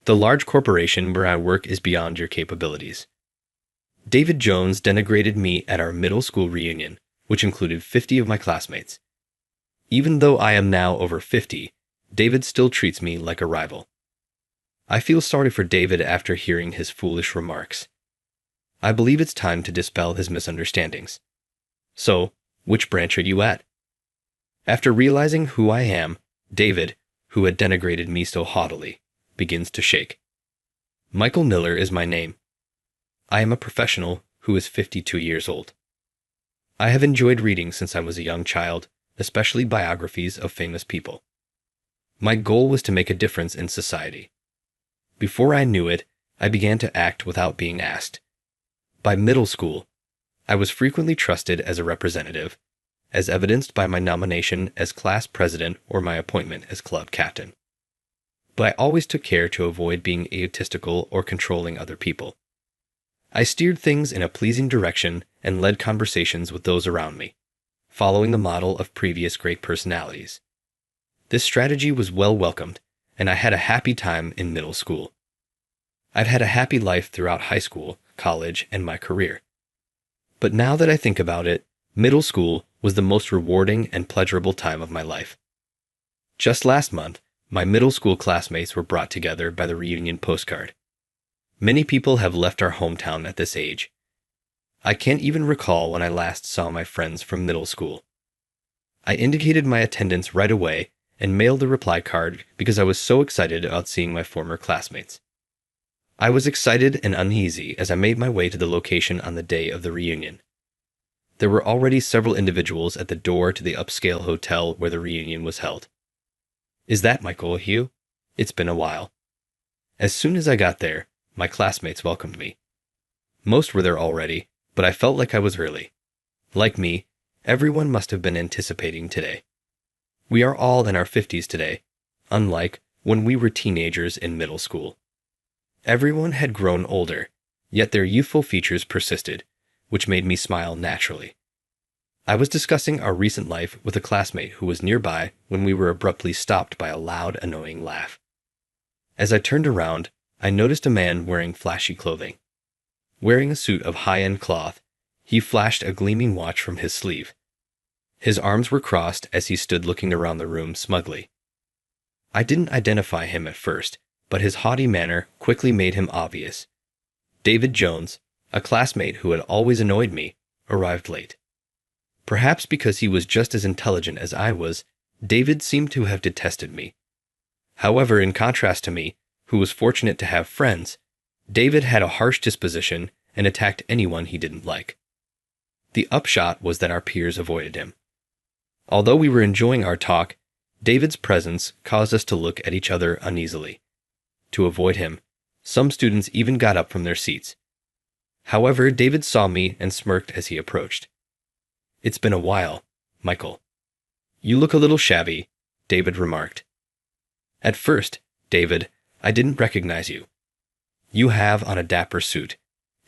The large corporation where I work is beyond your capabilities. David Jones denigrated me at our middle school reunion, which included 50 of my classmates. Even though I am now over 50, David still treats me like a rival. I feel sorry for David after hearing his foolish remarks. I believe it's time to dispel his misunderstandings. So, which branch are you at? After realizing who I am, David, who had denigrated me so haughtily, begins to shake. Michael Miller is my name. I am a professional who is 52 years old. I have enjoyed reading since I was a young child, especially biographies of famous people. My goal was to make a difference in society. Before I knew it, I began to act without being asked. By middle school, I was frequently trusted as a representative, as evidenced by my nomination as class president or my appointment as club captain. But I always took care to avoid being egotistical or controlling other people. I steered things in a pleasing direction and led conversations with those around me, following the model of previous great personalities. This strategy was well welcomed, and I had a happy time in middle school. I've had a happy life throughout high school, college, and my career. But now that I think about it, middle school was the most rewarding and pleasurable time of my life. Just last month, my middle school classmates were brought together by the reunion postcard. Many people have left our hometown at this age. I can't even recall when I last saw my friends from middle school. I indicated my attendance right away and mailed a reply card because I was so excited about seeing my former classmates. I was excited and uneasy as I made my way to the location on the day of the reunion. There were already several individuals at the door to the upscale hotel where the reunion was held. "Is that Michael, Hugh? It's been a while." As soon as I got there, my classmates welcomed me. Most were there already, but I felt like I was early. Like me, everyone must have been anticipating today. We are all in our 50s today, unlike when we were teenagers in middle school. Everyone had grown older, yet their youthful features persisted, which made me smile naturally. I was discussing our recent life with a classmate who was nearby when we were abruptly stopped by a loud, annoying laugh. As I turned around, I noticed a man wearing flashy clothing. Wearing a suit of high-end cloth, he flashed a gleaming watch from his sleeve. His arms were crossed as he stood looking around the room smugly. I didn't identify him at first, but his haughty manner quickly made him obvious. David Jones, a classmate who had always annoyed me, arrived late. Perhaps because he was just as intelligent as I was, David seemed to have detested me. However, in contrast to me, who was fortunate to have friends, David had a harsh disposition and attacked anyone he didn't like. The upshot was that our peers avoided him. Although we were enjoying our talk, David's presence caused us to look at each other uneasily. To avoid him, some students even got up from their seats. However, David saw me and smirked as he approached. "It's been a while, Michael." "You look a little shabby," David remarked. "At first, David, I didn't recognize you. You have on a dapper suit.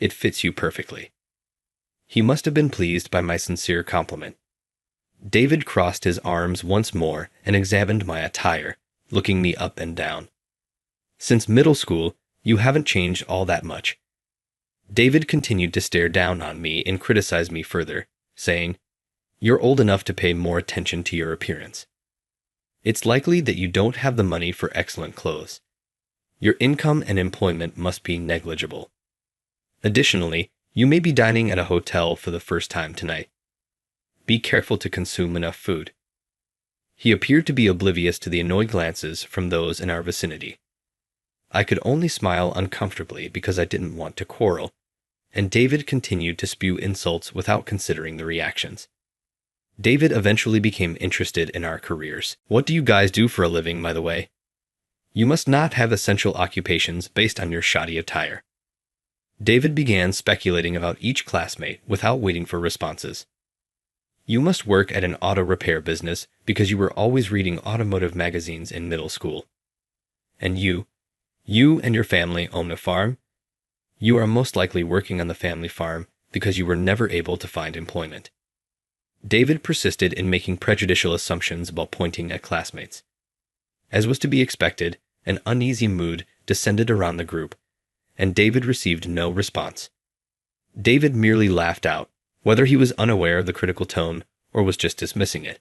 It fits you perfectly." He must have been pleased by my sincere compliment. David crossed his arms once more and examined my attire, looking me up and down. "Since middle school, you haven't changed all that much." David continued to stare down on me and criticize me further, saying, "You're old enough to pay more attention to your appearance. It's likely that you don't have the money for excellent clothes. Your income and employment must be negligible. Additionally, you may be dining at a hotel for the first time tonight. Be careful to consume enough food." He appeared to be oblivious to the annoyed glances from those in our vicinity. I could only smile uncomfortably because I didn't want to quarrel, and David continued to spew insults without considering the reactions. David eventually became interested in our careers. "What do you guys do for a living, by the way? You must not have essential occupations based on your shoddy attire." David began speculating about each classmate without waiting for responses. "You must work at an auto repair business because you were always reading automotive magazines in middle school. And you and your family own a farm? You are most likely working on the family farm because you were never able to find employment." David persisted in making prejudicial assumptions while pointing at classmates. As was to be expected, an uneasy mood descended around the group, and David received no response. David merely laughed out, whether he was unaware of the critical tone or was just dismissing it.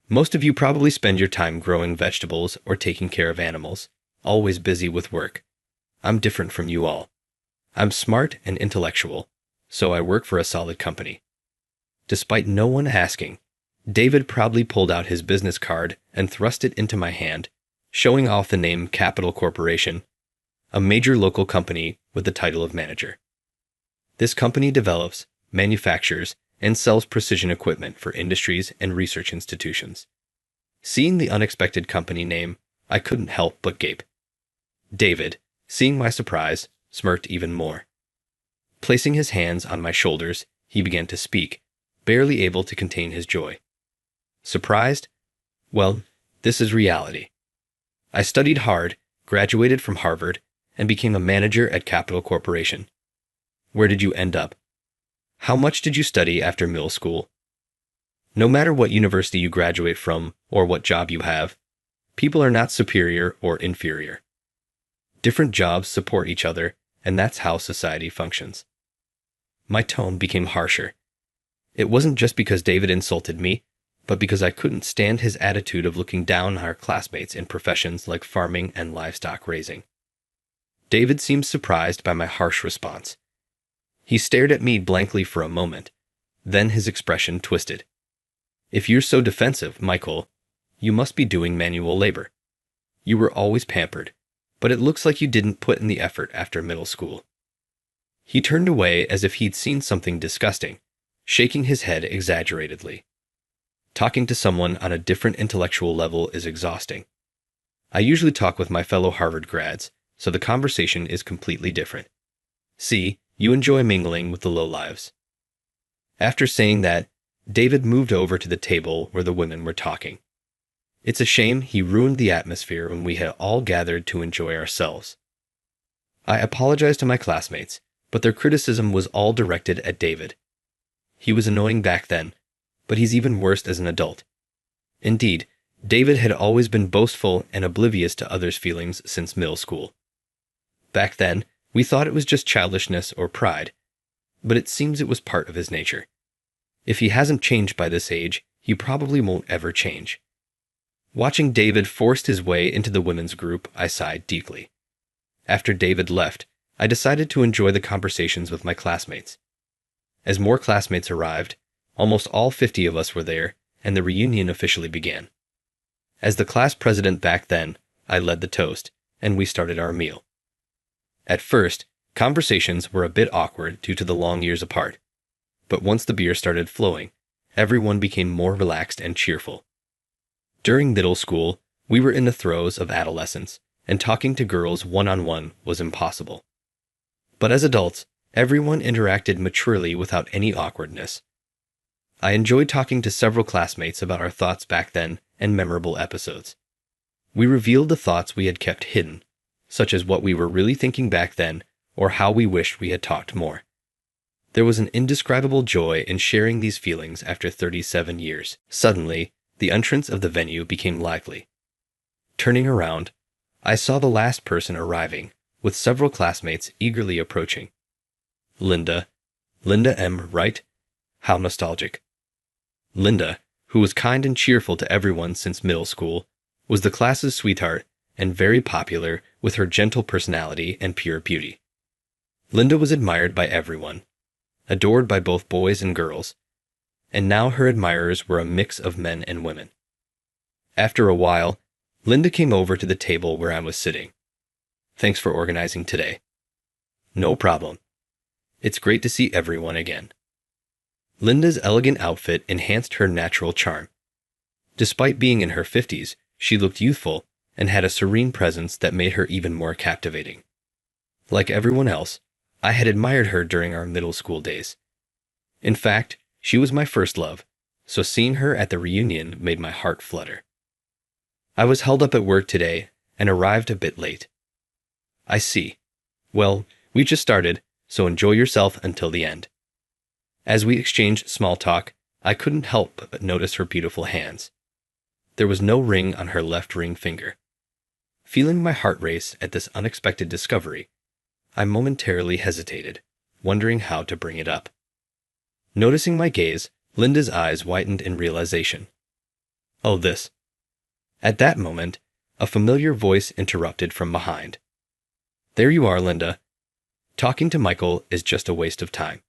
Most of you probably spend your time growing vegetables or taking care of animals, always busy with work. I'm different from you all. I'm smart and intellectual, so I work for a solid company. Despite no one asking, David proudly pulled out his business card and thrust it into my hand, showing off the name Capital Corporation, a major local company with the title of manager. This company develops, manufactures, and sells precision equipment for industries and research institutions. Seeing the unexpected company name, I couldn't help but gape. David, seeing my surprise, smirked even more. Placing his hands on my shoulders, he began to speak, barely able to contain his joy. Surprised? Well, this is reality. I studied hard, graduated from Harvard, and became a manager at Capital Corporation. Where did you end up? How much did you study after middle school? No matter what university you graduate from or what job you have, people are not superior or inferior. Different jobs support each other, and that's how society functions. My tone became harsher. It wasn't just because David insulted me, but because I couldn't stand his attitude of looking down on our classmates in professions like farming and livestock raising. David seemed surprised by my harsh response. He stared at me blankly for a moment. Then his expression twisted. If you're so defensive, Michael, you must be doing manual labor. You were always pampered, but it looks like you didn't put in the effort after middle school. He turned away as if he'd seen something disgusting, shaking his head exaggeratedly. Talking to someone on a different intellectual level is exhausting. I usually talk with my fellow Harvard grads, so the conversation is completely different. See, you enjoy mingling with the lowlives. After saying that, David moved over to the table where the women were talking. It's a shame he ruined the atmosphere when we had all gathered to enjoy ourselves. I apologized to my classmates, but their criticism was all directed at David. He was annoying back then, but he's even worse as an adult. Indeed, David had always been boastful and oblivious to others' feelings since middle school. Back then, we thought it was just childishness or pride, but it seems it was part of his nature. If he hasn't changed by this age, he probably won't ever change. Watching David force his way into the women's group, I sighed deeply. After David left, I decided to enjoy the conversations with my classmates. As more classmates arrived, almost all 50 of us were there, and the reunion officially began. As the class president back then, I led the toast, and we started our meal. At first, conversations were a bit awkward due to the long years apart, but once the beer started flowing, everyone became more relaxed and cheerful. During middle school, we were in the throes of adolescence, and talking to girls one-on-one was impossible. But as adults, everyone interacted maturely without any awkwardness. I enjoyed talking to several classmates about our thoughts back then and memorable episodes. We revealed the thoughts we had kept hidden, such as what we were really thinking back then or how we wished we had talked more. There was an indescribable joy in sharing these feelings after 37 years. Suddenly, the entrance of the venue became lively. Turning around, I saw the last person arriving, with several classmates eagerly approaching. Linda M. Wright? How nostalgic. Linda, who was kind and cheerful to everyone since middle school, was the class's sweetheart and very popular with her gentle personality and pure beauty. Linda was admired by everyone, adored by both boys and girls, and now her admirers were a mix of men and women. After a while, Linda came over to the table where I was sitting. Thanks for organizing today. No problem. It's great to see everyone again. Linda's elegant outfit enhanced her natural charm. Despite being in her 50s, she looked youthful and had a serene presence that made her even more captivating. Like everyone else, I had admired her during our middle school days. In fact, she was my first love, so seeing her at the reunion made my heart flutter. I was held up at work today and arrived a bit late. I see. Well, we just started, so enjoy yourself until the end. As we exchanged small talk, I couldn't help but notice her beautiful hands. There was no ring on her left ring finger. Feeling my heart race at this unexpected discovery, I momentarily hesitated, wondering how to bring it up. Noticing my gaze, Linda's eyes widened in realization. Oh, this. At that moment, a familiar voice interrupted from behind. There you are, Linda. Talking to Michael is just a waste of time.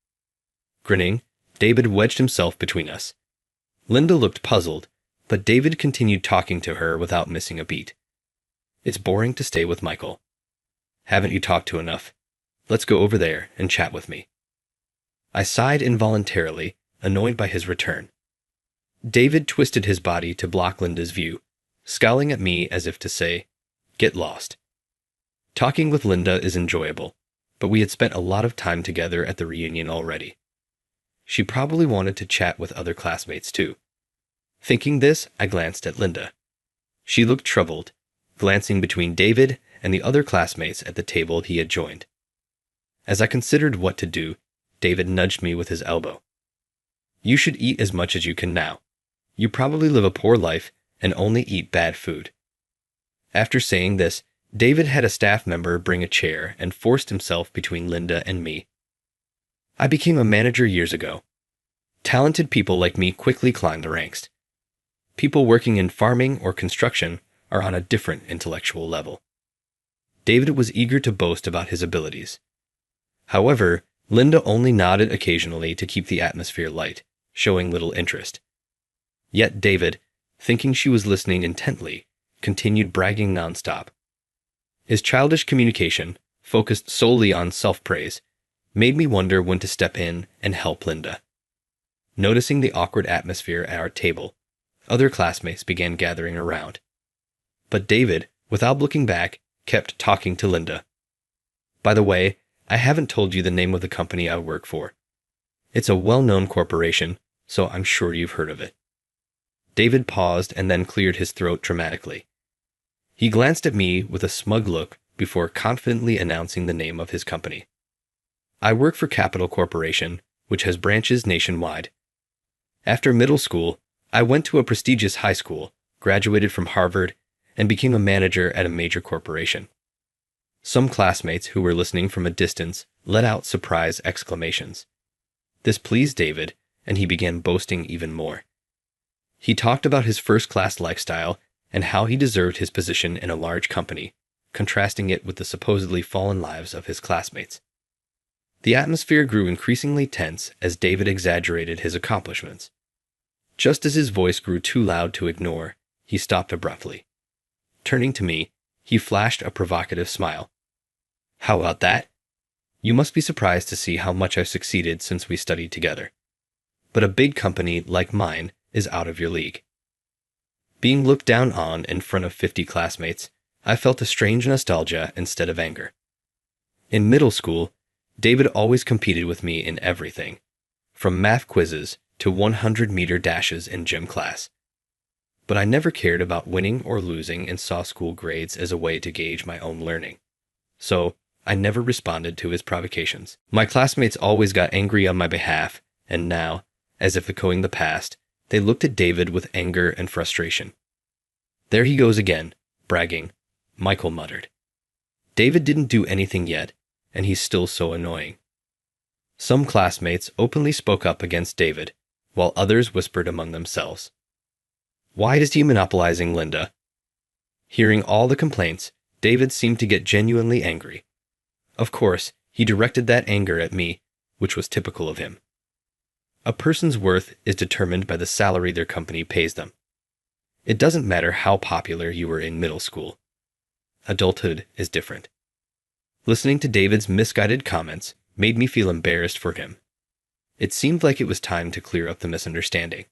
Grinning, David wedged himself between us. Linda looked puzzled, but David continued talking to her without missing a beat. It's boring to stay with Michael. Haven't you talked to enough? Let's go over there and chat with me. I sighed involuntarily, annoyed by his return. David twisted his body to block Linda's view, scowling at me as if to say, "Get lost." Talking with Linda is enjoyable, but we had spent a lot of time together at the reunion already. She probably wanted to chat with other classmates too. Thinking this, I glanced at Linda. She looked troubled, glancing between David and the other classmates at the table he had joined. As I considered what to do, David nudged me with his elbow. You should eat as much as you can now. You probably live a poor life and only eat bad food. After saying this, David had a staff member bring a chair and forced himself between Linda and me. I became a manager years ago. Talented people like me quickly climb the ranks. People working in farming or construction are on a different intellectual level. David was eager to boast about his abilities. However, Linda only nodded occasionally to keep the atmosphere light, showing little interest. Yet David, thinking she was listening intently, continued bragging nonstop. His childish communication, focused solely on self-praise, made me wonder when to step in and help Linda. Noticing the awkward atmosphere at our table, other classmates began gathering around. But David, without looking back, kept talking to Linda. By the way, I haven't told you the name of the company I work for. It's a well-known corporation, so I'm sure you've heard of it. David paused and then cleared his throat dramatically. He glanced at me with a smug look before confidently announcing the name of his company. I work for Capital Corporation, which has branches nationwide. After middle school, I went to a prestigious high school, graduated from Harvard, and became a manager at a major corporation. Some classmates who were listening from a distance let out surprise exclamations. This pleased David, and he began boasting even more. He talked about his first-class lifestyle and how he deserved his position in a large company, contrasting it with the supposedly fallen lives of his classmates. The atmosphere grew increasingly tense as David exaggerated his accomplishments. Just as his voice grew too loud to ignore, he stopped abruptly. Turning to me, he flashed a provocative smile. How about that? You must be surprised to see how much I've succeeded since we studied together. But a big company like mine is out of your league. Being looked down on in front of 50 classmates, I felt a strange nostalgia instead of anger. In middle school, David always competed with me in everything, from math quizzes to 100-meter dashes in gym class. But I never cared about winning or losing and saw school grades as a way to gauge my own learning. So, I never responded to his provocations. My classmates always got angry on my behalf, and now, as if echoing the past, they looked at David with anger and frustration. There he goes again, bragging, Michael muttered. David didn't do anything yet, and he's still so annoying. Some classmates openly spoke up against David, while others whispered among themselves. Why is he monopolizing Linda? Hearing all the complaints, David seemed to get genuinely angry. Of course, he directed that anger at me, which was typical of him. A person's worth is determined by the salary their company pays them. It doesn't matter how popular you were in middle school. Adulthood is different. Listening to David's misguided comments made me feel embarrassed for him. It seemed like it was time to clear up the misunderstanding.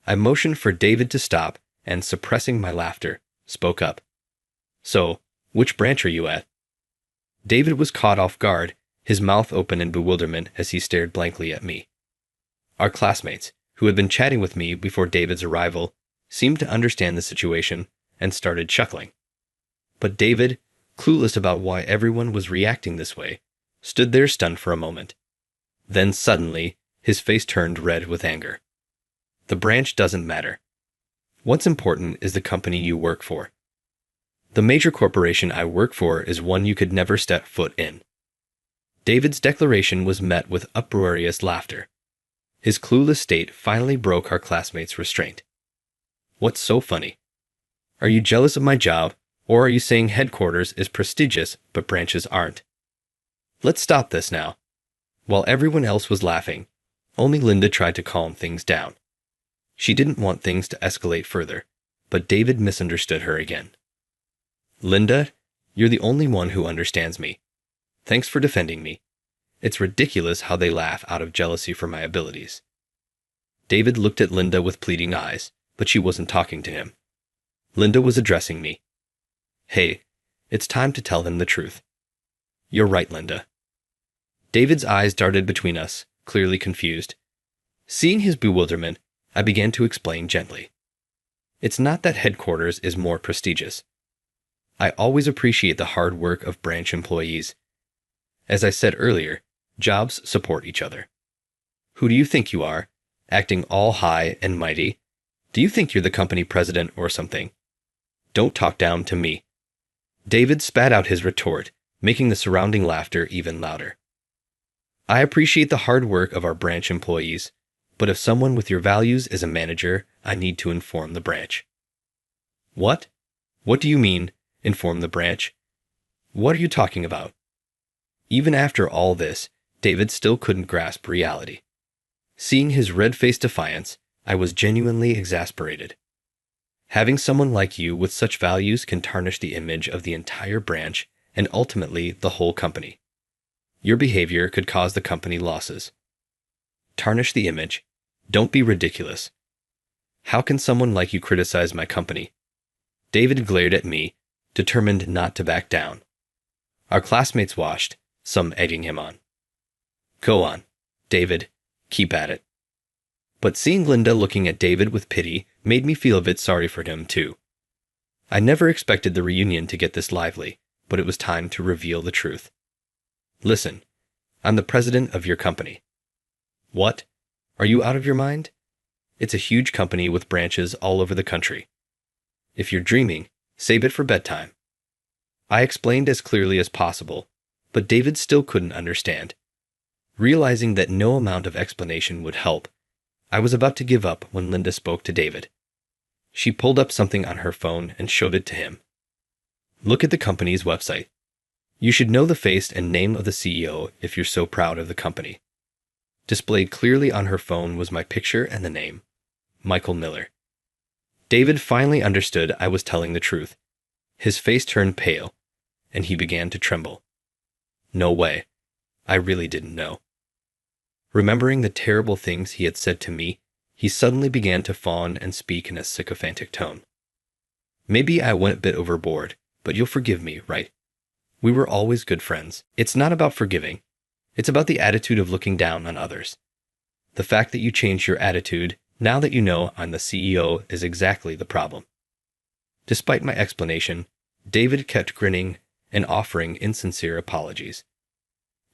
I motioned for David to stop and, suppressing my laughter, spoke up. So, which branch are you at? David was caught off guard, his mouth open in bewilderment as he stared blankly at me. Our classmates, who had been chatting with me before David's arrival, seemed to understand the situation and started chuckling. But David, clueless about why everyone was reacting this way, stood there stunned for a moment. Then suddenly, his face turned red with anger. The branch doesn't matter. What's important is the company you work for. The major corporation I work for is one you could never step foot in. David's declaration was met with uproarious laughter. His clueless state finally broke our classmates' restraint. What's so funny? Are you jealous of my job, or are you saying headquarters is prestigious but branches aren't? Let's stop this now. While everyone else was laughing, only Linda tried to calm things down. She didn't want things to escalate further, but David misunderstood her again. Linda, you're the only one who understands me. Thanks for defending me. It's ridiculous how they laugh out of jealousy for my abilities. David looked at Linda with pleading eyes, but she wasn't talking to him. Linda was addressing me. Hey, it's time to tell him the truth. You're right, Linda. David's eyes darted between us, clearly confused. Seeing his bewilderment, I began to explain gently. It's not that headquarters is more prestigious. I always appreciate the hard work of branch employees. As I said earlier, jobs support each other. Who do you think you are, acting all high and mighty? Do you think you're the company president or something? Don't talk down to me. David spat out his retort, making the surrounding laughter even louder. I appreciate the hard work of our branch employees, but if someone with your values is a manager, I need to inform the branch. What? What do you mean, inform the branch? What are you talking about? Even after all this, David still couldn't grasp reality. Seeing his red-faced defiance, I was genuinely exasperated. Having someone like you with such values can tarnish the image of the entire branch and ultimately the whole company. Your behavior could cause the company losses. Tarnish the image. Don't be ridiculous. How can someone like you criticize my company? David glared at me, determined not to back down. Our classmates watched, some egging him on. Go on, David. Keep at it. But seeing Linda looking at David with pity made me feel a bit sorry for him, too. I never expected the reunion to get this lively, but it was time to reveal the truth. Listen, I'm the president of your company. What? Are you out of your mind? It's a huge company with branches all over the country. If you're dreaming, save it for bedtime. I explained as clearly as possible, but David still couldn't understand. Realizing that no amount of explanation would help, I was about to give up when Linda spoke to David. She pulled up something on her phone and showed it to him. Look at the company's website. You should know the face and name of the CEO if you're so proud of the company. Displayed clearly on her phone was my picture and the name, Michael Miller. David finally understood I was telling the truth. His face turned pale, and he began to tremble. No way. I really didn't know. Remembering the terrible things he had said to me, he suddenly began to fawn and speak in a sycophantic tone. Maybe I went a bit overboard, but you'll forgive me, right? We were always good friends. It's not about forgiving. It's about the attitude of looking down on others. The fact that you changed your attitude, now that you know I'm the CEO, is exactly the problem. Despite my explanation, David kept grinning and offering insincere apologies.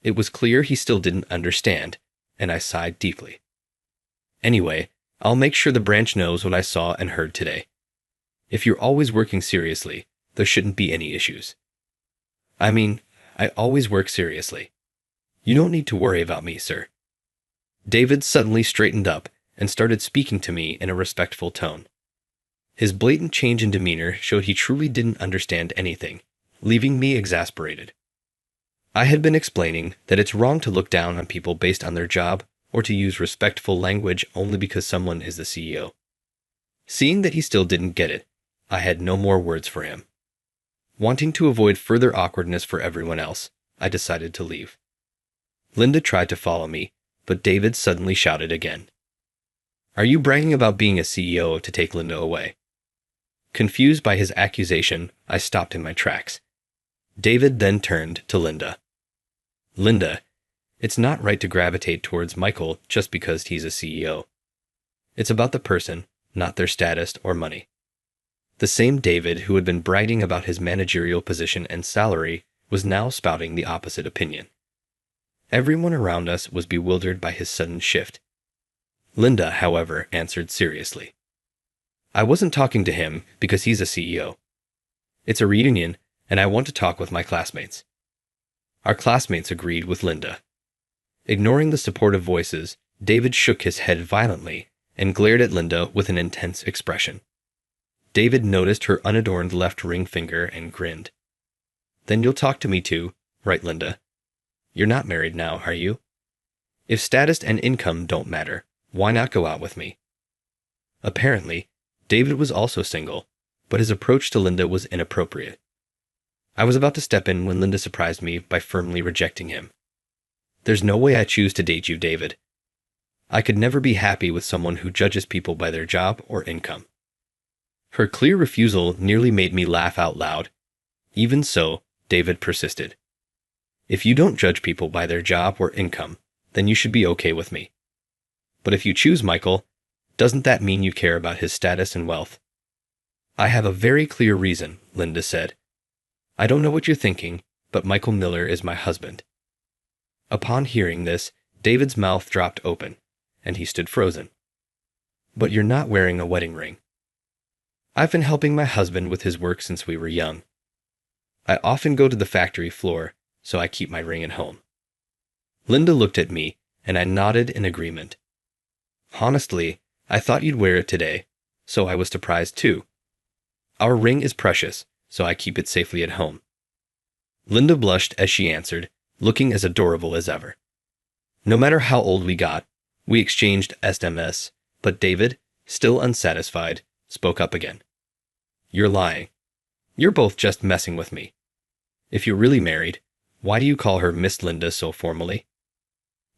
It was clear he still didn't understand, and I sighed deeply. Anyway, I'll make sure the branch knows what I saw and heard today. If you're always working seriously, there shouldn't be any issues. I mean, I always work seriously. You don't need to worry about me, sir. David suddenly straightened up and started speaking to me in a respectful tone. His blatant change in demeanor showed he truly didn't understand anything, leaving me exasperated. I had been explaining that it's wrong to look down on people based on their job or to use respectful language only because someone is the CEO. Seeing that he still didn't get it, I had no more words for him. Wanting to avoid further awkwardness for everyone else, I decided to leave. Linda tried to follow me, but David suddenly shouted again. Are you bragging about being a CEO to take Linda away? Confused by his accusation, I stopped in my tracks. David then turned to Linda. Linda, it's not right to gravitate towards Michael just because he's a CEO. It's about the person, not their status or money. The same David who had been bragging about his managerial position and salary was now spouting the opposite opinion. Everyone around us was bewildered by his sudden shift. Linda, however, answered seriously. I wasn't talking to him because he's a CEO. It's a reunion, and I want to talk with my classmates." Our classmates agreed with Linda. Ignoring the supportive voices, David shook his head violently and glared at Linda with an intense expression. David noticed her unadorned left ring finger and grinned. "Then you'll talk to me too, right, Linda? You're not married now, are you? If status and income don't matter, why not go out with me?" Apparently, David was also single, but his approach to Linda was inappropriate. I was about to step in when Linda surprised me by firmly rejecting him. "There's no way I choose to date you, David. I could never be happy with someone who judges people by their job or income." Her clear refusal nearly made me laugh out loud. Even so, David persisted. "If you don't judge people by their job or income, then you should be okay with me. But if you choose Michael, doesn't that mean you care about his status and wealth?" "I have a very clear reason," Linda said. "I don't know what you're thinking, but Michael Miller is my husband." Upon hearing this, David's mouth dropped open, and he stood frozen. "But you're not wearing a wedding ring." "I've been helping my husband with his work since we were young. I often go to the factory floor, so I keep my ring at home." Linda looked at me, and I nodded in agreement. "Honestly, I thought you'd wear it today, so I was surprised too. Our ring is precious, so I keep it safely at home." Linda blushed as she answered, looking as adorable as ever. No matter how old we got, we exchanged SMS, but David, still unsatisfied, spoke up again. "You're lying. You're both just messing with me. If you're really married, why do you call her Miss Linda so formally?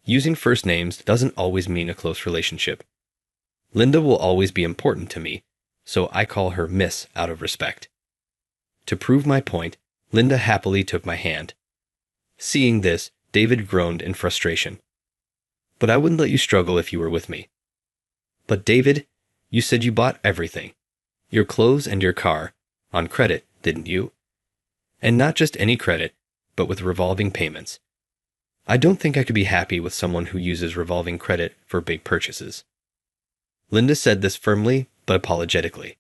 Using first names doesn't always mean a close relationship. Linda will always be important to me, so I call her Miss out of respect." To prove my point, Linda happily took my hand. Seeing this, David groaned in frustration. "But I wouldn't let you struggle if you were with me." "But David, you said you bought everything. Your clothes and your car, on credit, didn't you? And not just any credit, but with revolving payments. I don't think I could be happy with someone who uses revolving credit for big purchases." Linda said this firmly, but apologetically.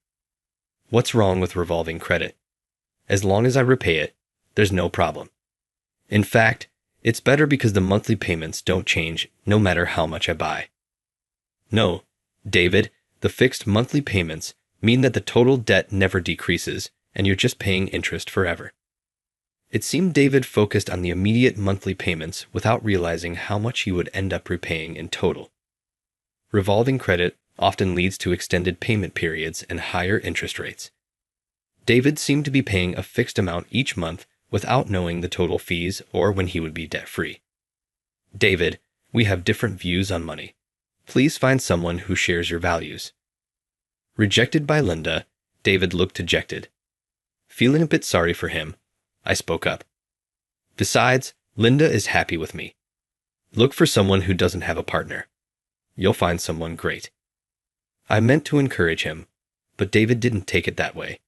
"What's wrong with revolving credit? As long as I repay it, there's no problem. In fact, it's better because the monthly payments don't change no matter how much I buy." "No, David, the fixed monthly payments mean that the total debt never decreases, and you're just paying interest forever." It seemed David focused on the immediate monthly payments without realizing how much he would end up repaying in total. Revolving credit often leads to extended payment periods and higher interest rates. David seemed to be paying a fixed amount each month without knowing the total fees or when he would be debt-free. "David, we have different views on money. Please find someone who shares your values." Rejected by Linda, David looked dejected. Feeling a bit sorry for him, I spoke up. "Besides, Linda is happy with me. Look for someone who doesn't have a partner. You'll find someone great." I meant to encourage him, but David didn't take it that way.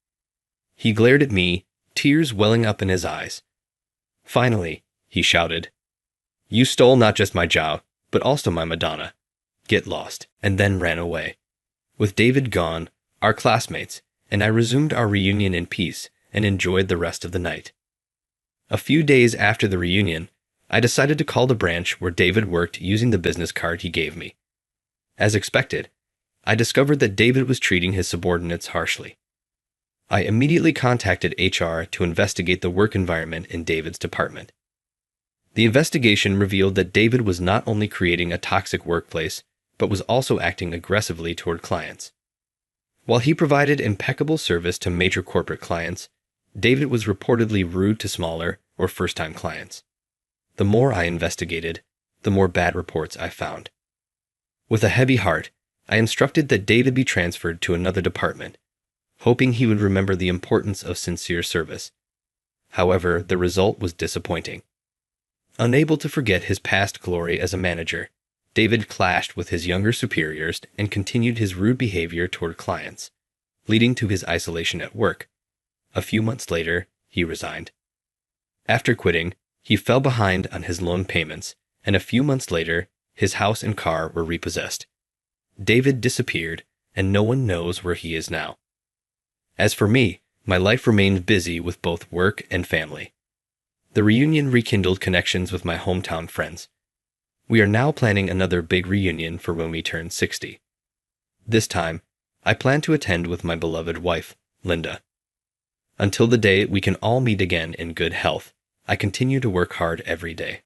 He glared at me, tears welling up in his eyes. "Finally," he shouted, "you stole not just my job, but also my Madonna. Get lost," and then ran away. With David gone, our classmates, and I resumed our reunion in peace and enjoyed the rest of the night. A few days after the reunion, I decided to call the branch where David worked using the business card he gave me. As expected, I discovered that David was treating his subordinates harshly. I immediately contacted HR to investigate the work environment in David's department. The investigation revealed that David was not only creating a toxic workplace, but was also acting aggressively toward clients. While he provided impeccable service to major corporate clients, David was reportedly rude to smaller or first-time clients. The more I investigated, the more bad reports I found. With a heavy heart, I instructed that David be transferred to another department, hoping he would remember the importance of sincere service. However, the result was disappointing. Unable to forget his past glory as a manager, David clashed with his younger superiors and continued his rude behavior toward clients, leading to his isolation at work. A few months later, he resigned. After quitting, he fell behind on his loan payments, and a few months later, his house and car were repossessed. David disappeared, and no one knows where he is now. As for me, My life remained busy with both work and family. The reunion rekindled connections with my hometown friends. We are now planning another big reunion for when we turn 60. This time, I plan to attend with my beloved wife, Linda. Until the day we can all meet again in good health, I continue to work hard every day.